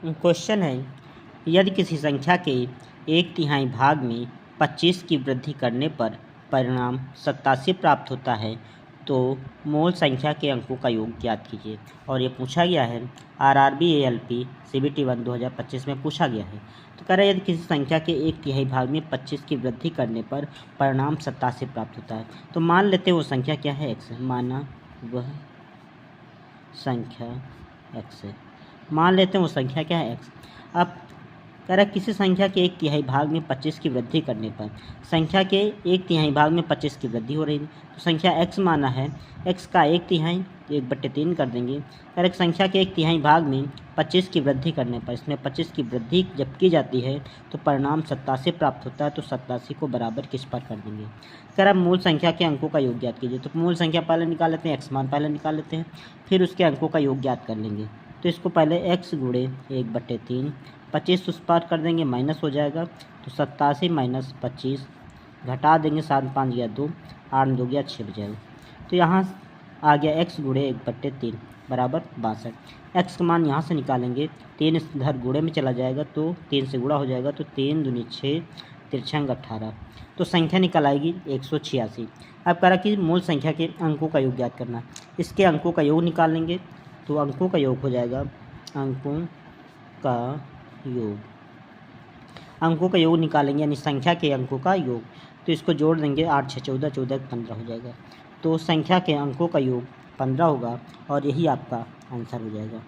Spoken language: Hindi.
क्वेश्चन है, यदि किसी संख्या के 1/3 भाग में 25 की वृद्धि करने पर परिणाम 87 प्राप्त होता है तो मूल संख्या के अंकों का योग ज्ञात कीजिए। और ये पूछा गया है RRB ALP CBT 1 2025 में पूछा गया है। तो कह रहा है यदि किसी संख्या के 1/3 भाग में 25 की वृद्धि करने पर परिणाम 87 प्राप्त होता है। तो मान लेते हैं वो संख्या क्या है, x है। माना वह संख्या x है। मान लेते हैं वो संख्या क्या है, x। अब कह रहा है किसी संख्या के 1/3 भाग में 25 की वृद्धि करने पर संख्या के 1/3 भाग में 25 की वृद्धि हो रही है। तो संख्या x माना है, x का 1/3 1/3 कर देंगे। कह रहे संख्या के 1/3 भाग में 25 की वृद्धि करने पर इसमें 25 की वृद्धि जब की जाती है तो परिणाम 87 प्राप्त होता है। तो 87 को बराबर किस पर कर देंगे। कह रहा मूल संख्या के अंकों का योग ज्ञात कीजिए। तो मूल संख्या पहले निकाल लेते हैं, x मान पहले निकाल लेते हैं, फिर उसके अंकों का योग ज्ञात कर लेंगे। तो इसको पहले x गुणे 1/3, 25 उस पार कर देंगे, माइनस हो जाएगा। तो 87 माइनस 25 घटा देंगे, 7 5 गया 2, 8 2 गया 6 बच जाएगा। तो यहाँ आ गया x गुणे 1/3 बराबर 62। x का मान यहाँ से निकालेंगे, 3 इधर गुणे में चला जाएगा तो 3 से गुणा हो जाएगा। तो 3 दूनी 6, 3 18। तो संख्या निकल आएगी 186। अब कह रहा कि मूल संख्या के अंकों का योग ज्ञात करना। इसके अंकों का योग निकालेंगे तो अंकों का योग हो जाएगा, अंकों का योग निकालेंगे यानी संख्या के अंकों का योग। तो इसको जोड़ देंगे, 8 6 14, 14 15 हो जाएगा। तो संख्या के अंकों का योग 15 होगा और यही आपका आंसर हो जाएगा।